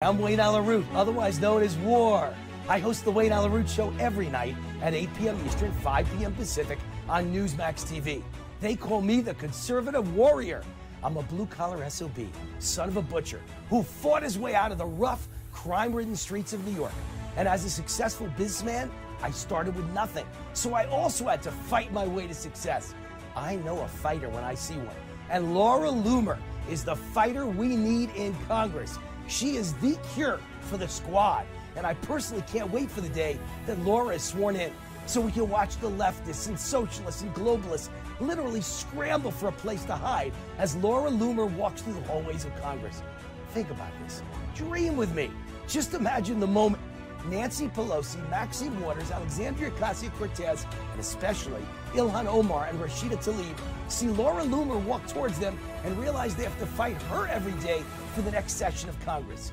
I'm Wayne Alaroot, otherwise known as War. I host the Wayne Alaroot Show every night at 8 p.m. Eastern, 5 p.m. Pacific on Newsmax TV. They call me the conservative warrior. I'm a blue-collar SOB, son of a butcher, who fought his way out of the rough, crime-ridden streets of New York. And as a successful businessman, I started with nothing. So I also had to fight my way to success. I know a fighter when I see one. And Laura Loomer is the fighter we need in Congress. She is the cure for the squad, and I personally can't wait for the day that Laura is sworn in so we can watch the leftists and socialists and globalists literally scramble for a place to hide as Laura Loomer walks through the hallways of Congress. Think about this. Dream with me. Just imagine the moment Nancy Pelosi, Maxine Waters, Alexandria Ocasio-Cortez, and especially Ilhan Omar and Rashida Tlaib see Laura Loomer walk towards them and realize they have to fight her every day for the next session of Congress.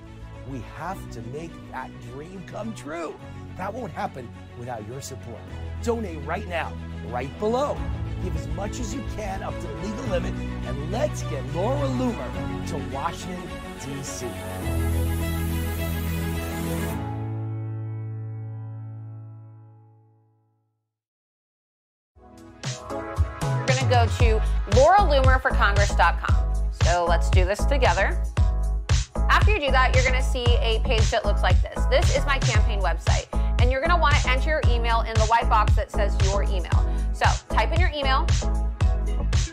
We have to make that dream come true. That won't happen without your support. Donate right now, right below. Give as much as you can up to the legal limit, and let's get Laura Loomer to Washington, D.C. Go to lauraloomerforcongress.com. So let's do this together. After you do that, you're going to see a page that looks like this. This is my campaign website, and you're going to want to enter your email in the white box that says your email. So type in your email,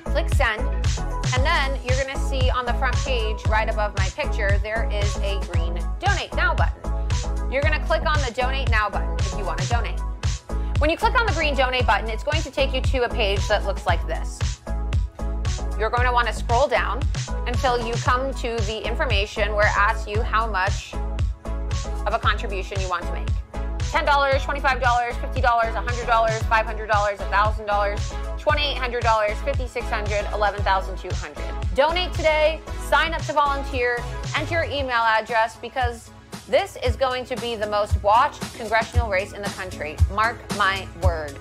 click send, and then you're going to see on the front page right above my picture, there is a green donate now button. You're going to click on the donate now button if you want to donate. When you click on the green donate button, it's going to take you to a page that looks like this. You're going to want to scroll down until you come to the information where it asks you how much of a contribution you want to make. $10, $25, $50, $100, $500, $1,000, $2,800, $5,600, $11,200. Donate today, sign up to volunteer, enter your email address because this is going to be the most watched congressional race in the country. Mark my word.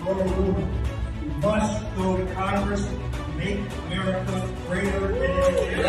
We must go to Congress and make America greater than it is.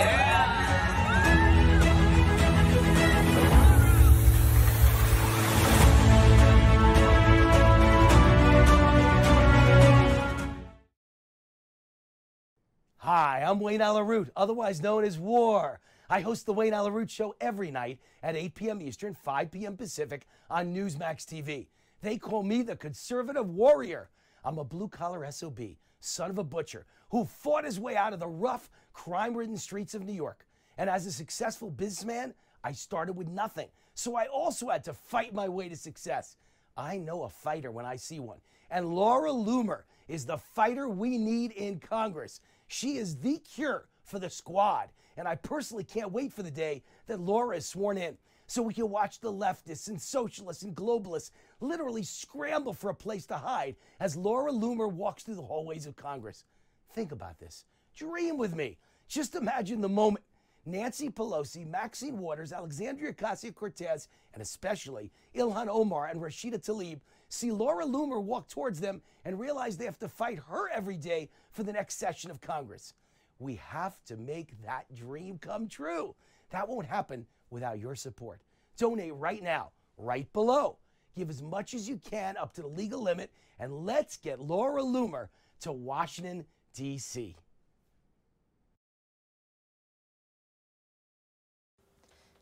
Hi, I'm Wayne Alaroot, otherwise known as War. I host the Wayne Alaroot Show every night at 8 p.m. Eastern, 5 p.m. Pacific on Newsmax TV. They call me the conservative warrior. I'm a blue-collar SOB, son of a butcher, who fought his way out of the rough, crime-ridden streets of New York. And as a successful businessman, I started with nothing. So I also had to fight my way to success. I know a fighter when I see one. And Laura Loomer is the fighter we need in Congress. She is the cure for the squad, and I personally can't wait for the day that Laura is sworn in so we can watch the leftists and socialists and globalists literally scramble for a place to hide as Laura Loomer walks through the hallways of Congress. Think about this. Dream with me. Just imagine the moment Nancy Pelosi, Maxine Waters, Alexandria Ocasio-Cortez, and especially Ilhan Omar and Rashida Tlaib see Laura Loomer walk towards them and realize they have to fight her every day for the next session of Congress. We have to make that dream come true. That won't happen without your support. Donate right now, right below. Give as much as you can up to the legal limit, and let's get Laura Loomer to Washington, D.C.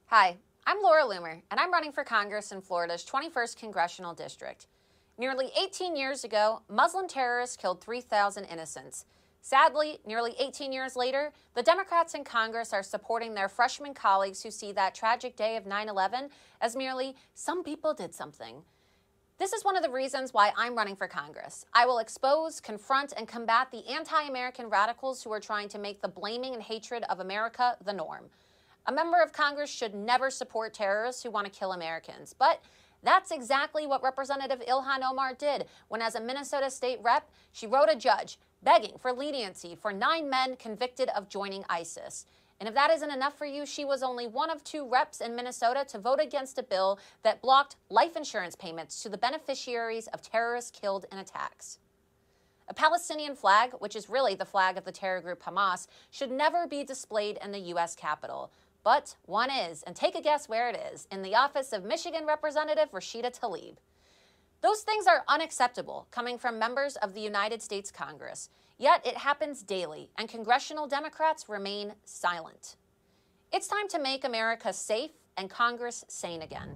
Hi, I'm Laura Loomer, and I'm running for Congress in Florida's 21st Congressional District. Nearly 18 years ago, Muslim terrorists killed 3,000 innocents. Sadly, nearly 18 years later, the Democrats in Congress are supporting their freshman colleagues who see that tragic day of 9/11 as merely some people did something. This is one of the reasons why I'm running for Congress. I will expose, confront, and combat the anti-American radicals who are trying to make the blaming and hatred of America the norm. A member of Congress should never support terrorists who want to kill Americans, but that's exactly what Representative Ilhan Omar did when, as a Minnesota state rep, she wrote a judge begging for leniency for 9 men convicted of joining ISIS. And if that isn't enough for you, she was only one of 2 reps in Minnesota to vote against a bill that blocked life insurance payments to the beneficiaries of terrorists killed in attacks. A Palestinian flag, which is really the flag of the terror group Hamas, should never be displayed in the U.S. Capitol. But one is, and take a guess where it is, in the office of Michigan Representative Rashida Tlaib. Those things are unacceptable coming from members of the United States Congress. Yet it happens daily, and congressional Democrats remain silent. It's time to make America safe and Congress sane again.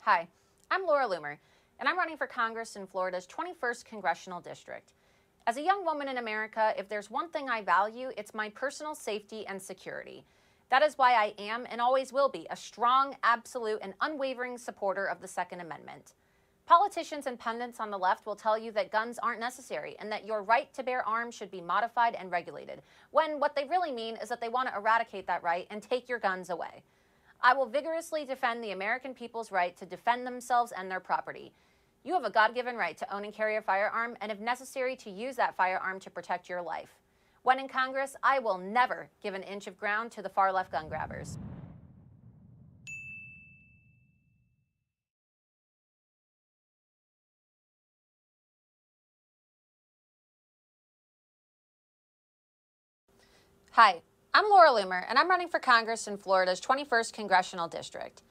Hi, I'm Laura Loomer, and I'm running for Congress in Florida's 21st Congressional District. As a young woman in America, if there's one thing I value, it's my personal safety and security. That is why I am and always will be a strong, absolute, and unwavering supporter of the Second Amendment. Politicians and pundits on the left will tell you that guns aren't necessary and that your right to bear arms should be modified and regulated, when what they really mean is that they want to eradicate that right and take your guns away. I will vigorously defend the American people's right to defend themselves and their property. You have a God-given right to own and carry a firearm, and if necessary, to use that firearm to protect your life. When in Congress, I will never give an inch of ground to the far-left gun grabbers. Hi, I'm Laura Loomer, and I'm running for Congress in Florida's 21st Congressional District.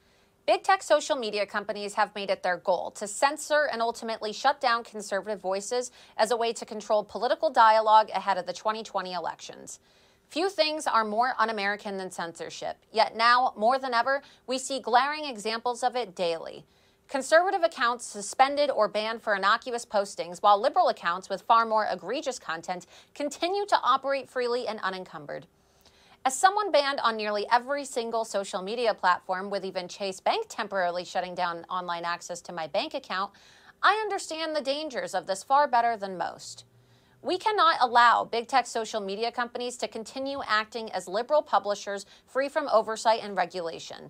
Big tech social media companies have made it their goal to censor and ultimately shut down conservative voices as a way to control political dialogue ahead of the 2020 elections. Few things are more un-American than censorship, yet now, more than ever, we see glaring examples of it daily. Conservative accounts suspended or banned for innocuous postings, while liberal accounts with far more egregious content continue to operate freely and unencumbered. As someone banned on nearly every single social media platform, with even Chase Bank temporarily shutting down online access to my bank account, I understand the dangers of this far better than most. We cannot allow big tech social media companies to continue acting as liberal publishers free from oversight and regulation.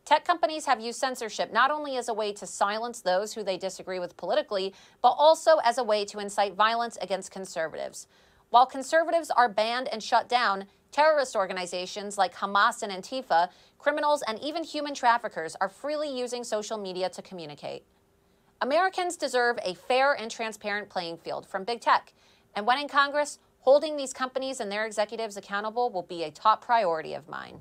Tech companies have used censorship not only as a way to silence those who they disagree with politically, but also as a way to incite violence against conservatives. While conservatives are banned and shut down, terrorist organizations like Hamas and Antifa, criminals, and even human traffickers are freely using social media to communicate. Americans deserve a fair and transparent playing field from big tech, and when in Congress, holding these companies and their executives accountable will be a top priority of mine.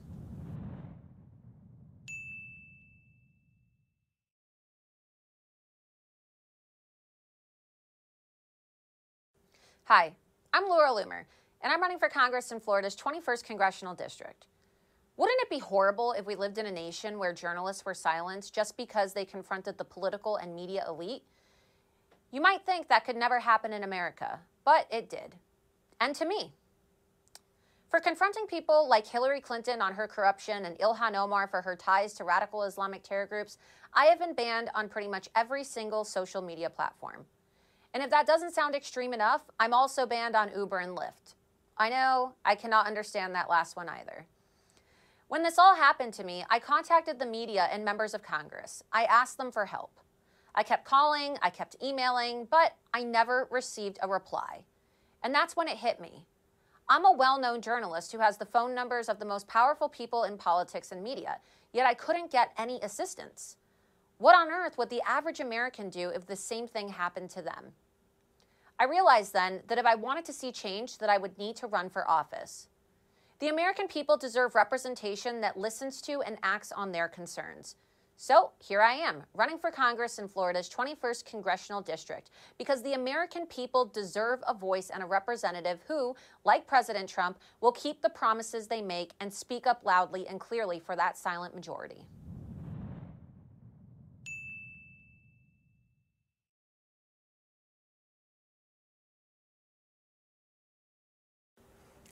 Hi, I'm Laura Loomer, and I'm running for Congress in Florida's 21st Congressional District. Wouldn't it be horrible if we lived in a nation where journalists were silenced just because they confronted the political and media elite? You might think that could never happen in America, but it did. And to me. For confronting people like Hillary Clinton on her corruption and Ilhan Omar for her ties to radical Islamic terror groups, I have been banned on pretty much every single social media platform. And if that doesn't sound extreme enough, I'm also banned on Uber and Lyft. I know, I cannot understand that last one either. When this all happened to me, I contacted the media and members of Congress. I asked them for help. I kept calling, I kept emailing, but I never received a reply. And that's when it hit me. I'm a well-known journalist who has the phone numbers of the most powerful people in politics and media, yet I couldn't get any assistance. What on earth would the average American do if the same thing happened to them? I realized then that if I wanted to see change, that I would need to run for office. The American people deserve representation that listens to and acts on their concerns. So here I am, running for Congress in Florida's 21st Congressional District, because the American people deserve a voice and a representative who, like President Trump, will keep the promises they make and speak up loudly and clearly for that silent majority.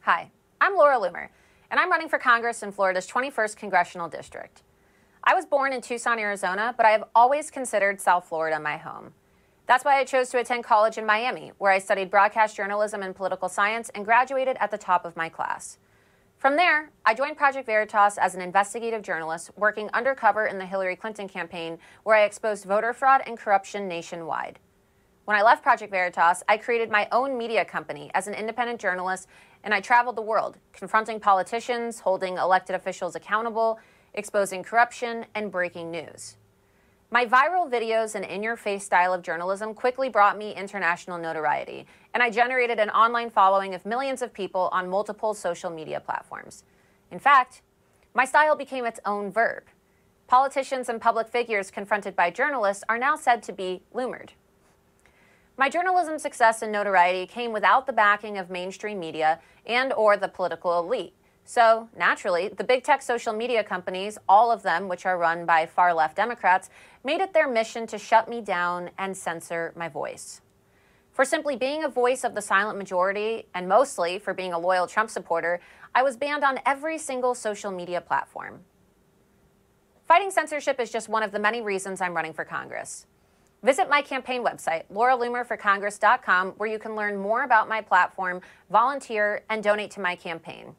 Hi, I'm Laura Loomer, and I'm running for Congress in Florida's 21st Congressional District. I was born in Tucson, Arizona, but I have always considered South Florida my home. That's why I chose to attend college in Miami, where I studied broadcast journalism and political science and graduated at the top of my class. From there, I joined Project Veritas as an investigative journalist working undercover in the Hillary Clinton campaign, where I exposed voter fraud and corruption nationwide. When I left Project Veritas, I created my own media company as an independent journalist, and I traveled the world, confronting politicians, holding elected officials accountable, exposing corruption, and breaking news. My viral videos and in-your-face style of journalism quickly brought me international notoriety, and I generated an online following of millions of people on multiple social media platforms. In fact, my style became its own verb. Politicians and public figures confronted by journalists are now said to be loomered. My journalism success and notoriety came without the backing of mainstream media and/or the political elite. So, naturally, the big tech social media companies, all of them which are run by far-left Democrats, made it their mission to shut me down and censor my voice. For simply being a voice of the silent majority, and mostly for being a loyal Trump supporter, I was banned on every single social media platform. Fighting censorship is just one of the many reasons I'm running for Congress. Visit my campaign website, LauraLoomerForCongress.com, where you can learn more about my platform, volunteer, and donate to my campaign.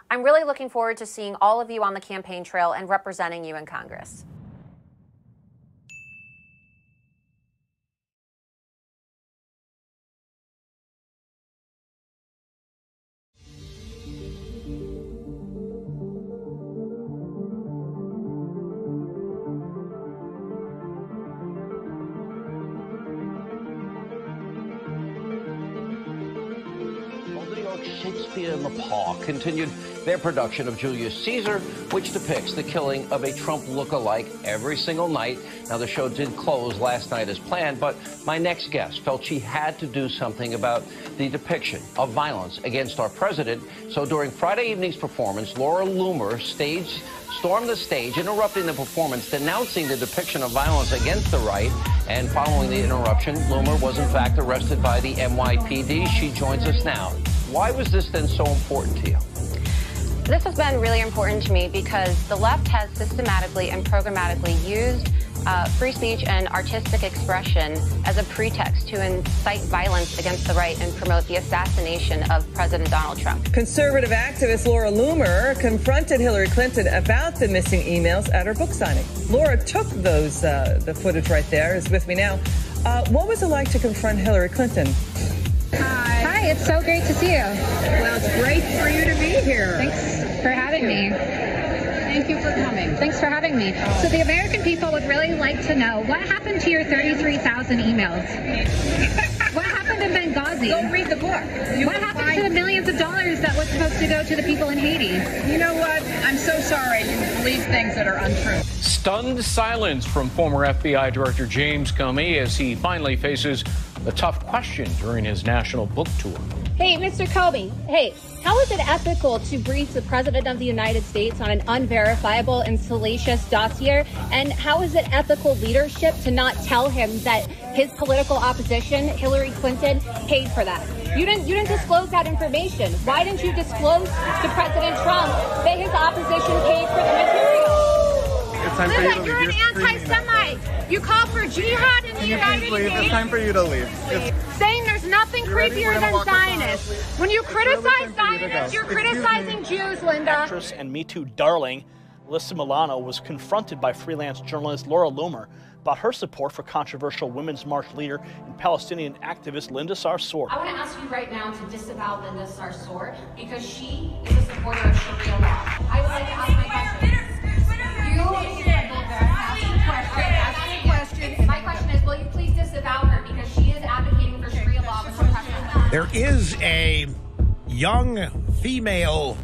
I'm really looking forward to seeing all of you on the campaign trail and representing you in Congress. Shakespeare in the Park continued their production of Julius Caesar, which depicts the killing of a Trump look-alike every single night. Now, the show did close last night as planned, but my next guest felt she had to do something about the depiction of violence against our president. So during Friday evening's performance, Laura Loomer stormed the stage, interrupting the performance, denouncing the depiction of violence against the right. And following the interruption, Loomer was in fact arrested by the NYPD. She joins us now. Why was this then so important to you? This has been really important to me because the left has systematically and programmatically used free speech and artistic expression as a pretext to incite violence against the right and promote the assassination of President Donald Trump. Conservative activist Laura Loomer confronted Hillary Clinton about the missing emails at her book signing. Laura took those, the footage right there is with me now. What was it like to confront Hillary Clinton? Hi, it's so great to see you. Well, it's great for you to be here. Thanks for having me. Thank you for coming. Thanks for having me. So the American people would really like to know what happened to your 33,000 emails. What happened in Benghazi? Go read the book. What happened to the millions of dollars that was supposed to go to the people in Haiti? You know what? I'm so sorry you believe things that are untrue. Stunned silence from former FBI Director James Comey as he finally faces a tough question during his national book tour. Hey, Mr. Comey. Hey, how is it ethical to brief the President of the United States on an unverifiable and salacious dossier? And how is it ethical leadership to not tell him that his political opposition, Hillary Clinton, paid for that? You didn't disclose that information. Why didn't you disclose to President Trump that his opposition paid for the material? Listen, you're an anti-Semite. You call for jihad in the United States. It's time for you to leave. Saying there's nothing creepier than Zionists. When you criticize Zionists, you're criticizing Jews, Linda. Actress and Me Too darling Alyssa Milano was confronted by freelance journalist Laura Loomer about her support for controversial Women's March leader and Palestinian activist Linda Sarsour. I want to ask you right now to disavow Linda Sarsour because she is a supporter of Sharia law. I would like to ask my question. My question is, will you please disavow her because she is advocating for Sharia law with her. There is a young female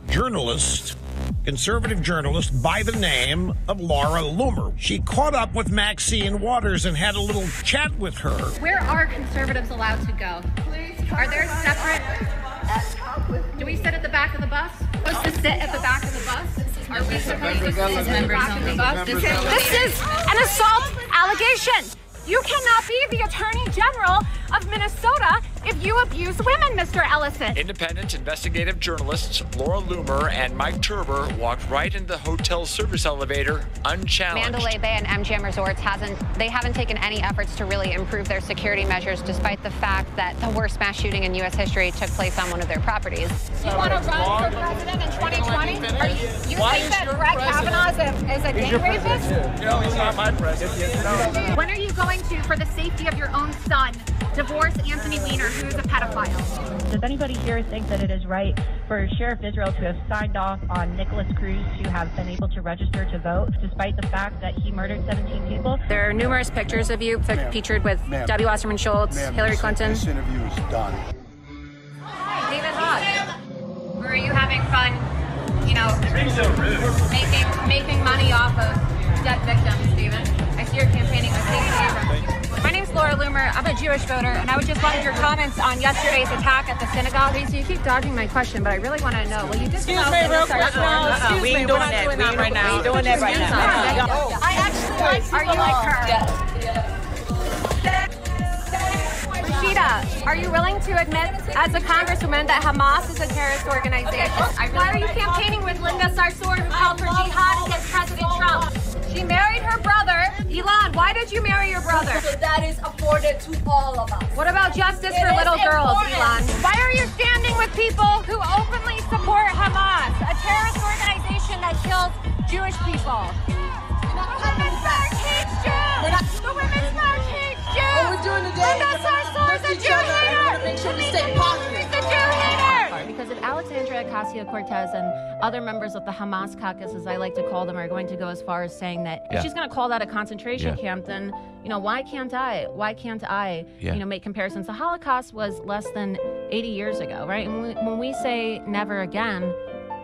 journalist, conservative journalist by the name of Laura Loomer. She caught up with Maxine Waters and had a little chat with her. Where are conservatives allowed to go? Are there separate? Do we sit at the back of the bus? Supposed to sit at the back of the bus? Are we supposed to sit at the back of the bus? This is an assault allegation. You cannot be the Attorney General of Minnesota if you abuse women, Mr. Ellison. Independent investigative journalists Laura Loomer and Mike Turber walked right into the hotel service elevator unchallenged. Mandalay Bay and MGM Resorts haven't taken any efforts to really improve their security measures, despite the fact that the worst mass shooting in U.S. history took place on one of their properties. You want to run for president in 2020? You think that Brett Kavanaugh is a gang rapist? No, he's not my president. When are you going to, for the safety of your own son, divorce Anthony Weiner, who is a pedophile? Does anybody here think that it is right for Sheriff Israel to have signed off on Nicholas Cruz to have been able to register to vote, despite the fact that he murdered 17 people? There are numerous pictures of you featured with Debbie Wasserman Schultz, Hillary Clinton. This interview is done. David Hogg, or are you having fun, you know, making money off of dead victims, Stephen? I see you're campaigning with Stacey Abrams. My name's Laura Loomer. I'm a Jewish voter, and I would just wanted your comments on yesterday's attack at the synagogue. So you keep dodging my question, but I really want to know. Will you just excuse me, real quick? We ain't doing that. We ain't right now. We ain't doing that right now. I actually like people. Are you like her? Rashida, are you willing to admit, as a congresswoman, that Hamas is a terrorist organization? Why are you campaigning with Linda Sarsour, who called for jihad against President Trump? She married her brother. Elon, why did you marry your brother? So that is afforded to all of us. What about justice for little girls, Elon? Why are you standing with people who openly support Hamas, a terrorist organization that kills Jewish people? The Women's March hates Jews! The Women's March hates Jews! What we're doing today Linda Sarsour is a Jew hater! Make sure we stay positive. She's a Jew hater! Because if Alexandria Ocasio-Cortez and other members of the Hamas caucus, as I like to call them, are going to go as far as saying that if she's going to call that a concentration camp, then, you know, why can't I? Why can't I, you know, make comparisons? The Holocaust was less than 80 years ago, right? And when we say never again,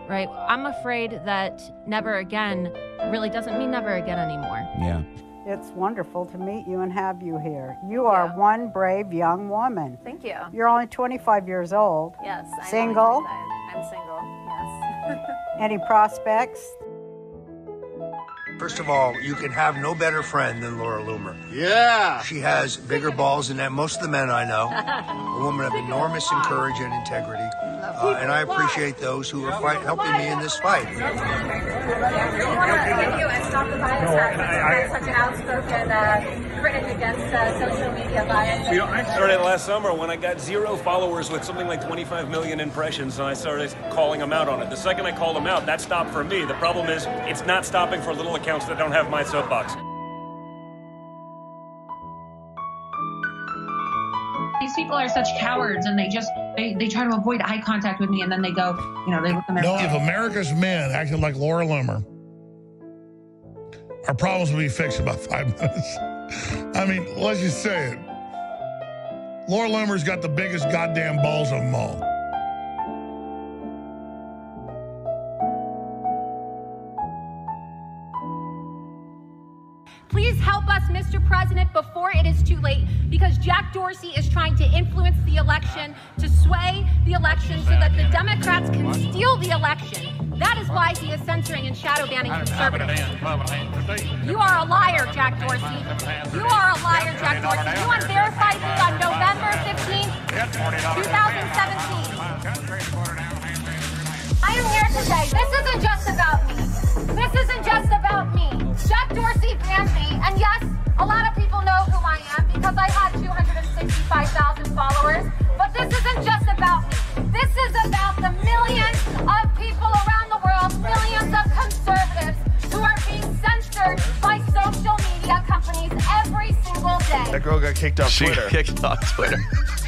right, I'm afraid that never again really doesn't mean never again anymore. Yeah. It's wonderful to meet you and have you here. You are one brave young woman. Thank you. You're only 25 years old. Yes. Single? I'm single, yes. Any prospects? First of all, you can have no better friend than Laura Loomer. Yeah. She has bigger balls than most of the men I know. A woman of enormous courage and integrity. And I appreciate those who are helping me in this fight. I want to thank you and stop the violence act. Such an outspoken critic against social media violence. You know, I started last summer when I got 0 followers with something like 25 million impressions, and I started calling them out on it. The second I called them out, that stopped for me. The problem is, it's not stopping for little accounts that don't have my soapbox. These people are such cowards, and they try to avoid eye contact with me, and then they go, you know, they look in their if America's men acted like Laura Loomer, our problems would be fixed in about 5 minutes. I mean, let's just say it. Laura Loomer's got the biggest goddamn balls of them all. Please help us, Mr. President, before it is too late, because Jack Dorsey is trying to influence the election, to sway the election so that the Democrats can steal the election. That is why he is censoring and shadow banning conservatives. You are a liar, Jack Dorsey. You are a liar, Jack Dorsey. You unverified me on November 15th, 2017. I am here today. This isn't just about me. This isn't just about me. Jack Dorsey banned me, and yes, a lot of people know who I am because I had 265,000 followers, but this isn't just about me. This is about the millions of people around the world, millions of conservatives who are being censored by social media companies every single day. That girl got kicked off Twitter. She kicked off Twitter.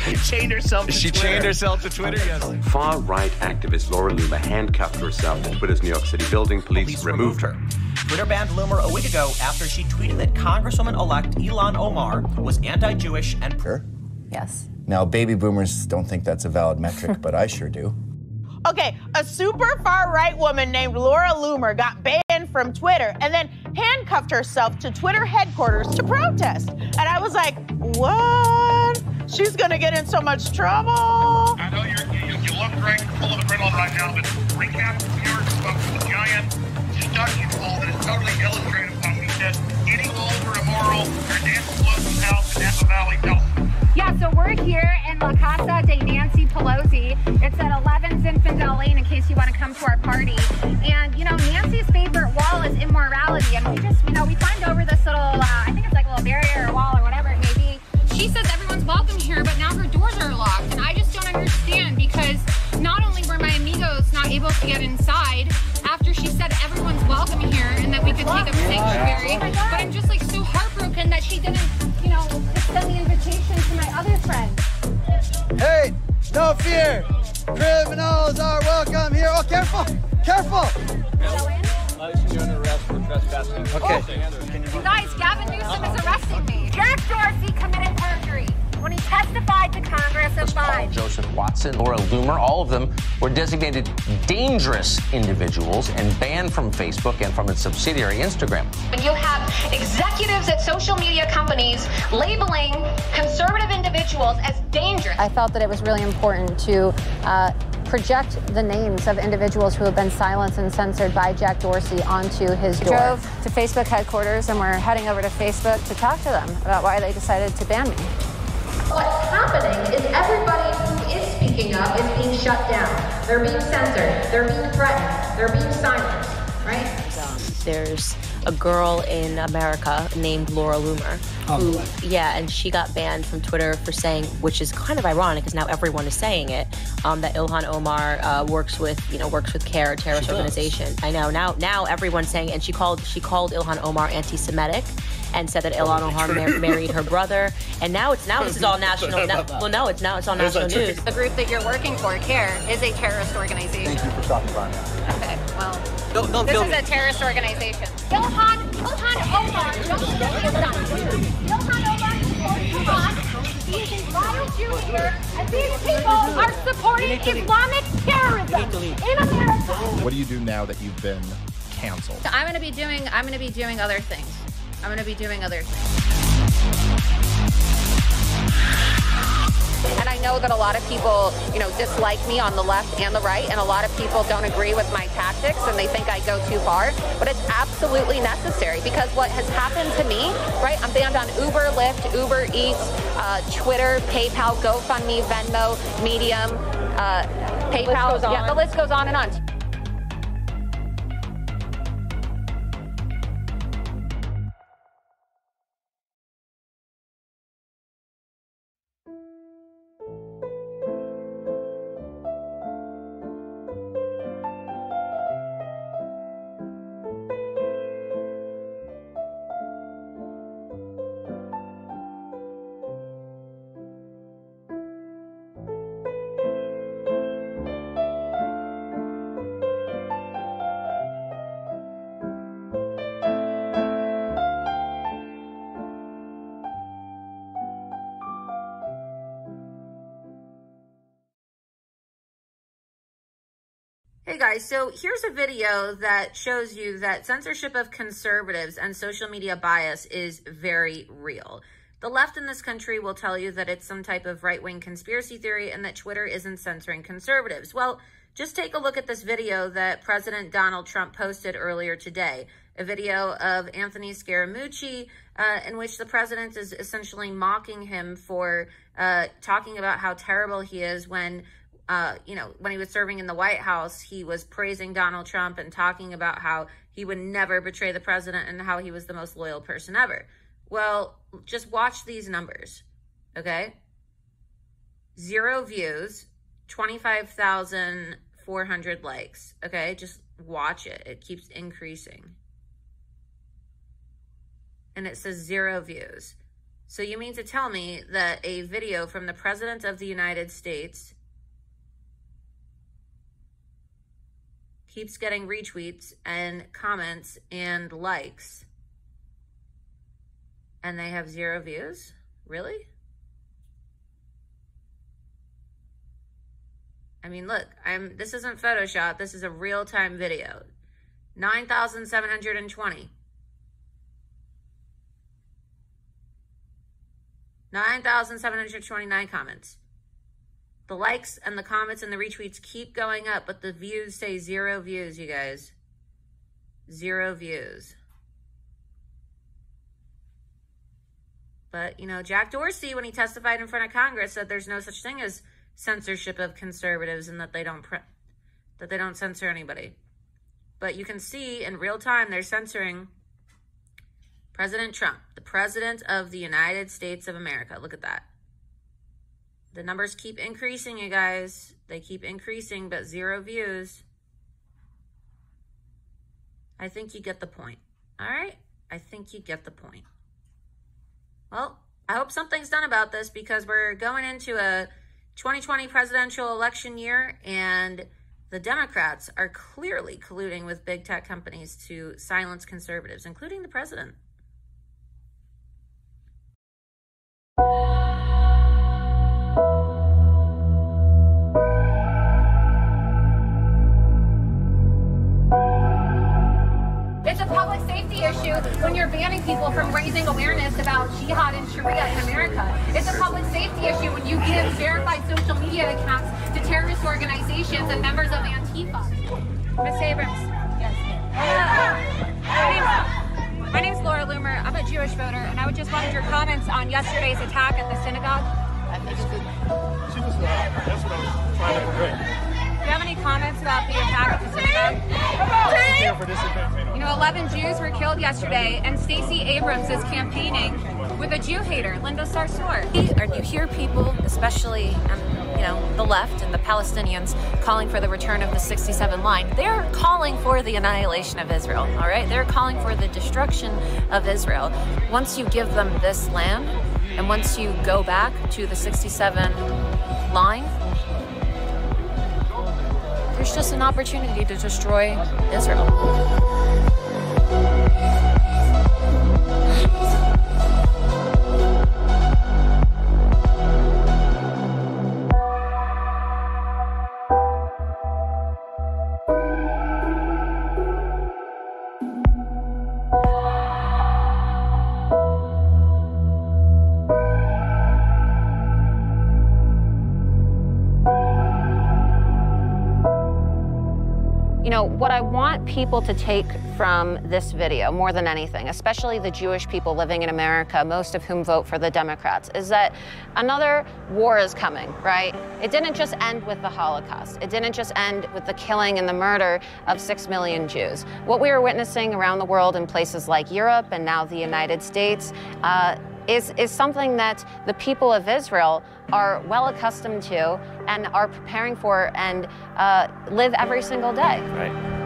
She chained herself to Twitter. She chained herself to Twitter, yes. Far-right activist Laura Loomer handcuffed herself in Twitter's New York City building. Police removed her. Twitter banned Loomer a week ago after she tweeted that Congresswoman-elect Ilhan Omar was anti-Jewish and... Yes. Now, baby boomers don't think that's a valid metric, but I sure do. Okay, a super far-right woman named Laura Loomer got banned from Twitter and then handcuffed herself to Twitter headquarters to protest. And I was like, what? She's gonna get in so much trouble. I know you look great, full of adrenaline right now, but recap your spoke to a giant seduction poll that is totally illustrative of what he said. Getting old or immoral, your dance floats in house in Napa Valley, no. Yeah, so we're here in La Casa Elaine in case you want to come to our party. And, you know, Nancy's favorite wall is immorality. And we just, you know, we climbed over this little, I think it's like a little barrier or wall or whatever it may be. She says everyone's welcome here, but now her doors are locked. And I just don't understand, because not only were my amigos not able to get inside after she said everyone's welcome here and that we could take up sanctuary, but I'm just like so heartbroken that she didn't, you know, extend the invitation to my other friends. Hey, no fear. Criminals are welcome here. Oh, careful, careful. You're under arrest for trespassing. Okay. You guys, Gavin Newsom is arresting me. Jack Dorsey committed perjury when he testified to Congress and lied. Joseph Watson, Laura Loomer, all of them were designated dangerous individuals and banned from Facebook and from its subsidiary Instagram. When you have executives at social media companies labeling conservative individuals as dangerous. I felt that it was really important to project the names of individuals who have been silenced and censored by Jack Dorsey onto his door. I drove to Facebook headquarters, and we're heading over to Facebook to talk to them about why they decided to ban me. What's happening is everybody who is speaking up is being shut down. They're being censored. They're being threatened. They're being silenced, right? There's a girl in America named Laura Loomer who, and she got banned from Twitter for saying, which is kind of ironic because now everyone is saying it, that Ilhan Omar works with CARE, a terrorist organization. I know, now everyone's saying it, and she called Ilhan Omar anti-Semitic and said that Ilhan Omar married her brother, and now this is all national. It's all national news. The group that you're working for, CARE, is a terrorist organization. Thank you for stopping by. Okay, well, Don't this kill is me. a terrorist organization. Ilhan Omar, he is a vile Jew here, and these people are supporting Islamic terrorism in America. What do you do now that you've been canceled? I'm going to be doing other things. I'm going to be doing other things. And I know that a lot of people, you know, dislike me on the left and the right, and a lot of people don't agree with my tactics and they think I go too far, but it's absolutely necessary, because what has happened to me, right, I'm banned on Uber, Lyft, Uber Eats, Twitter, PayPal, GoFundMe, Venmo, Medium, PayPal, the list goes on and on. Hey guys, so here's a video that shows you that censorship of conservatives and social media bias is very real. The left in this country will tell you that it's some type of right-wing conspiracy theory and that Twitter isn't censoring conservatives. Well, just take a look at this video that President Donald Trump posted earlier today, a video of Anthony Scaramucci in which the president is essentially mocking him for talking about how terrible he is when when he was serving in the White House, he was praising Donald Trump and talking about how he would never betray the president and how he was the most loyal person ever. Well, just watch these numbers, okay? 0 views, 25,400 likes, okay? Just watch it. It keeps increasing. And it says 0 views. So you mean to tell me that a video from the President of the United States keeps getting retweets and comments and likes, and they have 0 views? Really? I mean, look, this isn't Photoshop. This is a real-time video. 9,720. 9,729 comments. The likes and the comments and the retweets keep going up, but the views say 0 views, you guys. 0 views. But, you know, Jack Dorsey, when he testified in front of Congress, said there's no such thing as censorship of conservatives and that they don't that they don't censor anybody. But you can see in real time they're censoring President Trump, the President of the United States of America. Look at that. The numbers keep increasing, you guys. They keep increasing, but 0 views. I think you get the point. All right? I think you get the point. Well, I hope something's done about this because we're going into a 2020 presidential election year, and the Democrats are clearly colluding with big tech companies to silence conservatives, including the president. It's a public safety issue when you're banning people from raising awareness about jihad and Sharia in America. It's a public safety issue when you give verified social media accounts to terrorist organizations and members of Antifa. Ms. Abrams. Yes, My name's Laura Loomer. I'm a Jewish voter, and I just wanted your comments on yesterday's attack at the synagogue. That's what I was trying to agree. Do you have any comments about the attack at the synagogue? Here for this event. 11 Jews were killed yesterday, and Stacey Abrams is campaigning with a Jew hater, Linda Sarsour. You hear people, especially the left and the Palestinians, calling for the return of the 67 line. They're calling for the annihilation of Israel, all right? They're calling for the destruction of Israel. Once you give them this land, and once you go back to the 67 line, there's just an opportunity to destroy Israel. What I want people to take from this video, more than anything, especially the Jewish people living in America, most of whom vote for the Democrats, is that another war is coming, right? It didn't just end with the Holocaust. It didn't just end with the killing and the murder of 6 million Jews. What we are witnessing around the world in places like Europe and now the United States is something that the people of Israel are well accustomed to and are preparing for and live every single day. Right.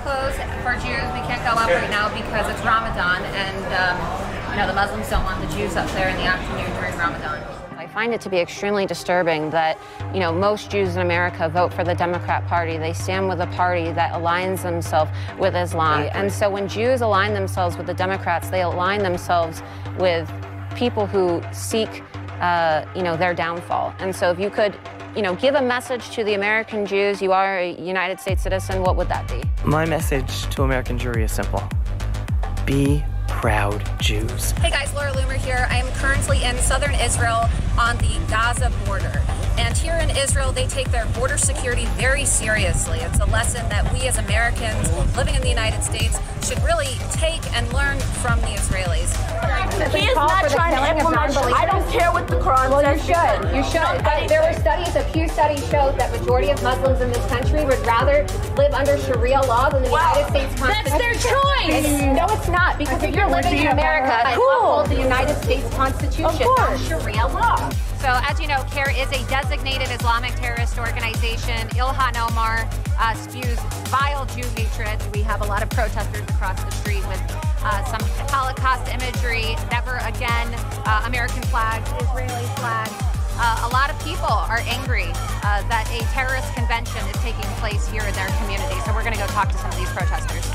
Closed for Jews. We can't go up right now because it's Ramadan, and the Muslims don't want the Jews up there in the afternoon during Ramadan. I find it to be extremely disturbing that most Jews in America vote for the Democrat Party. They stand with a party that aligns themselves with Islam, and so when Jews align themselves with the Democrats, they align themselves with people who seek their downfall. And so if you could give a message to the American Jews, you are a United States citizen, what would that be? My message to American Jewry is simple. Be proud Jews. Hey guys, Laura Loomer here. I am currently in southern Israel on the Gaza border. And here in Israel, they take their border security very seriously. It's a lesson that we as Americans living in the United States should really take and learn from the Israelis. He is not trying to implement. I don't care what the Quran says. You should. But there were studies, a few studies showed that majority of Muslims in this country would rather live under Sharia law than the United States Constitution. That's their choice. No, it's not, because if you're living in America, I uphold the United States Constitution, not Sharia law. So as you know, CARE is a designated Islamic terrorist organization. Ilhan Omar spews vile Jew hatred. We have a lot of protesters across the street with some Holocaust imagery, never again, American flags, Israeli flags. A lot of people are angry that a terrorist convention is taking place here in their community. So we're going to go talk to some of these protesters.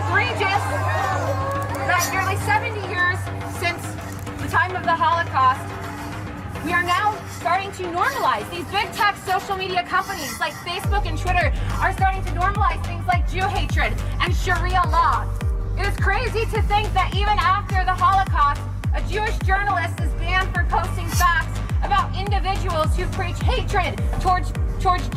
egregious that nearly 70 years since the time of the Holocaust, we are now starting to normalize. These big tech social media companies like Facebook and Twitter are starting to normalize things like Jew hatred and Sharia law. It is crazy to think that even after the Holocaust, a Jewish journalist is banned for posting facts about individuals who preach hatred towards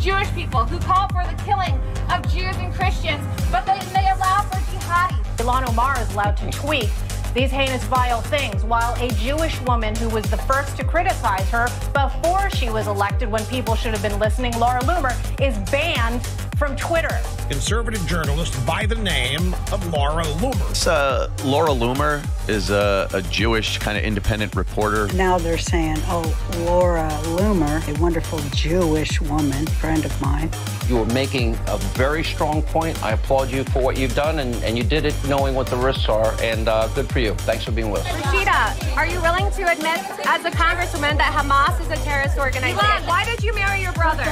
Jewish people, who call for the killing of Jews and Christians, but they allow for jihadis. Ilhan Omar is allowed to tweet these heinous, vile things, while a Jewish woman who was the first to criticize her before she was elected, when people should have been listening, Laura Loomer, is banned from Twitter. Conservative journalist by the name of Laura Loomer. Laura Loomer is a Jewish kind of independent reporter. Now they're saying, oh, Laura Loomer, a wonderful Jewish woman, friend of mine. You were making a very strong point. I applaud you for what you've done, and you did it knowing what the risks are, and good for you. Thanks for being with us. Rashida, are you willing to admit, as a congresswoman, that Hamas is a terrorist organization? Elon, why did you marry your brother?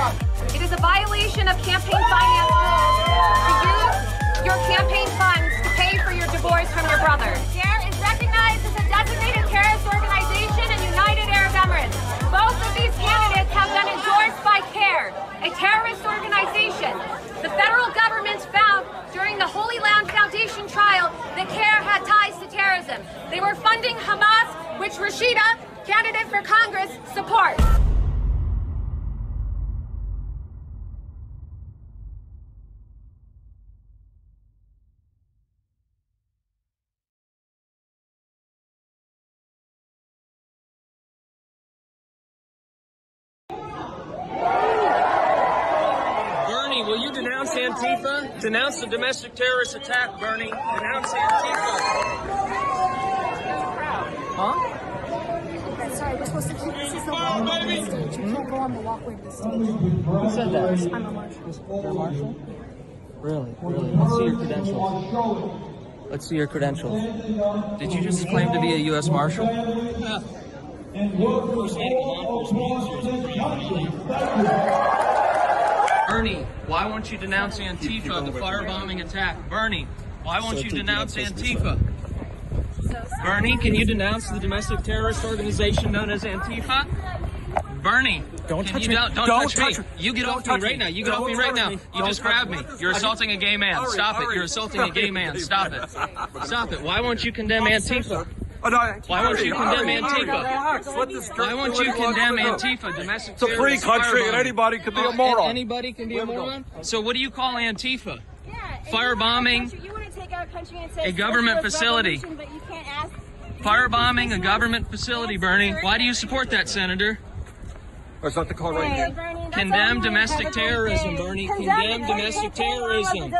It is a violation of campaign finance rules to use your campaign funds to pay for your divorce from your brother. CARE is recognized as a designated terrorist organization in United Arab Emirates. Both of these candidates have been endorsed by CARE, a terrorist organization. The federal government found during the Holy Land Foundation trial that CARE had ties to terrorism. They were funding Hamas, which Rashida, candidate for Congress, supports. Will you denounce Antifa? Denounce the domestic terrorist attack, Bernie. Denounce Antifa. Huh? Sorry, we're supposed to keep this is the walkway to the stage. You can't go on the walkway to the stage. Who said that? I'm a marshal. You're a marshal? Really? Let's see your credentials. Let's see your credentials. Did you just claim to be a U.S. Marshal? Yeah. Bernie, why won't you denounce Antifa, the firebombing attack? Bernie, why won't you denounce Antifa? Bernie, can you denounce the domestic terrorist organization known as Antifa? Bernie, don't touch me. Don't touch me. You get off me right now. You get off me right now. You just grabbed me. You're assaulting a gay man. Stop it. You're assaulting a gay man. Stop it. Stop it. Why won't you condemn Antifa? Why won't you condemn Antifa? Why won't you condemn Antifa, domestic terrorist? It's a free country and anybody can be a moron. Anybody can be a moron? So what do you call Antifa? Firebombing a government facility. Firebombing a government facility, Bernie. Why do you support that, Senator? That's not the call right here. Condemn domestic terrorism, Bernie. Condemn domestic terrorism.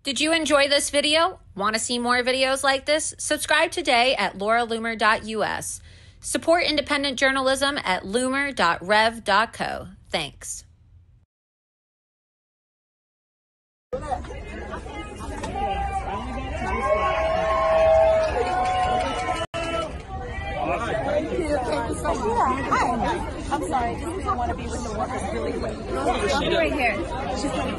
Did you enjoy this video? Want to see more videos like this? Subscribe today at lauraloomer.us. Support independent journalism at loomer.rev.co. Thanks. Thank you. Thank you so much. Yeah. Hi. I'm sorry. I just didn't want to be with the workers really quick. I'll be right here. She's coming.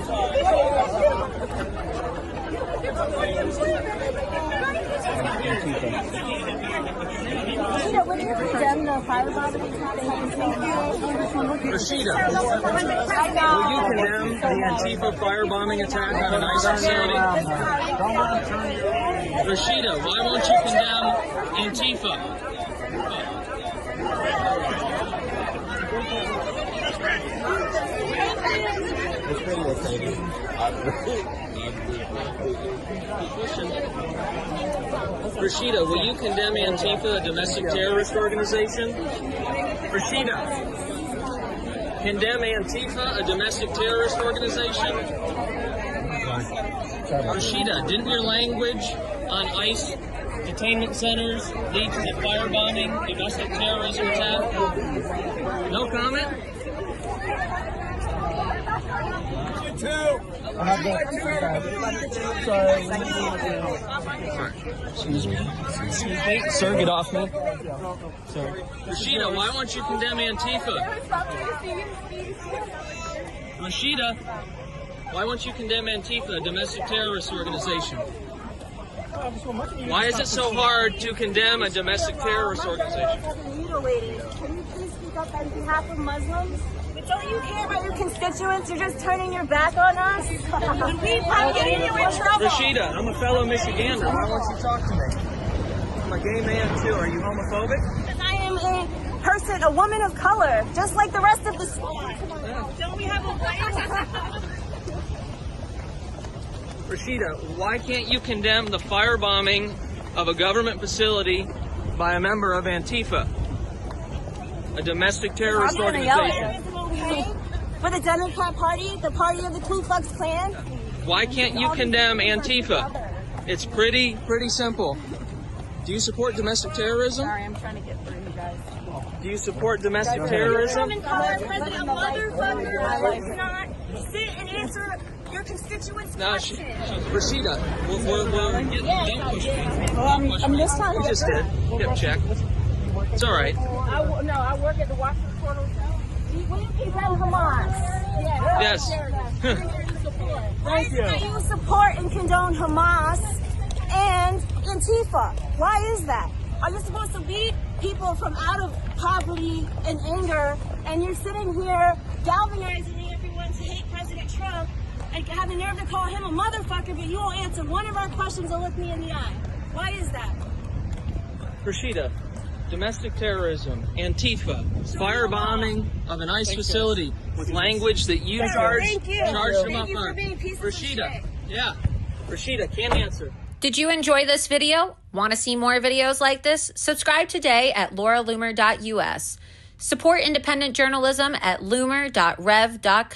Would you condemn the firebombing attack? Rashida, will you condemn the Antifa firebombing attack on an ICE facility? Rashida, why won't you condemn Antifa? Rashida, will you condemn Antifa, a domestic terrorist organization? Rashida, condemn Antifa, a domestic terrorist organization? Rashida, didn't your language on ICE detainment centers lead to the firebombing, domestic terrorism attack? No comment? Excuse me. Sir, get off me. Sorry. Rashida, why won't you condemn Antifa? Rashida, why won't you condemn Antifa, a domestic terrorist organization? Why is it so hard to condemn a domestic terrorist organization? Mutilated. Can you please speak up on behalf of Muslims? But don't you care about your constituents? You're just turning your back on us? I'm getting you in trouble. Rashida, I'm a fellow Michigander. Why won't you talk to me? I'm a gay man too. Are you homophobic? Because I am a person, a woman of color, just like the rest of the squad. Don't we have a right? Rashida, why can't you condemn the firebombing of a government facility by a member of Antifa, a domestic terrorist organization? For the Democrat Party, the party of the Ku Klux Klan? Why can't you condemn Antifa? It's pretty simple. Do you support domestic terrorism? Sorry, I'm trying to get through you guys. Do you support domestic terrorism? President, motherfucker, does not sit and answer your constituents' questions. Rashida, don't push me. Well, I'm just trying to You just did. Hip check. It's all right. I work at the Washington Port Hotel. Will you condemn Hamas? Yes. Thank you. Why do you support and condone Hamas and Antifa? Why is that? Are you supposed to lead people from out of poverty and anger, and you're sitting here galvanizing everyone to hate President Trump and have the nerve to call him a motherfucker, but you won't answer one of our questions or look me in the eye? Why is that? Rashida, domestic terrorism, Antifa, firebombing of an ICE facility with language that you charged them up on. Rashida, Rashida can't answer. Did you enjoy this video? Want to see more videos like this? Subscribe today at lauraloomer.us. Support independent journalism at loomer.rev.com.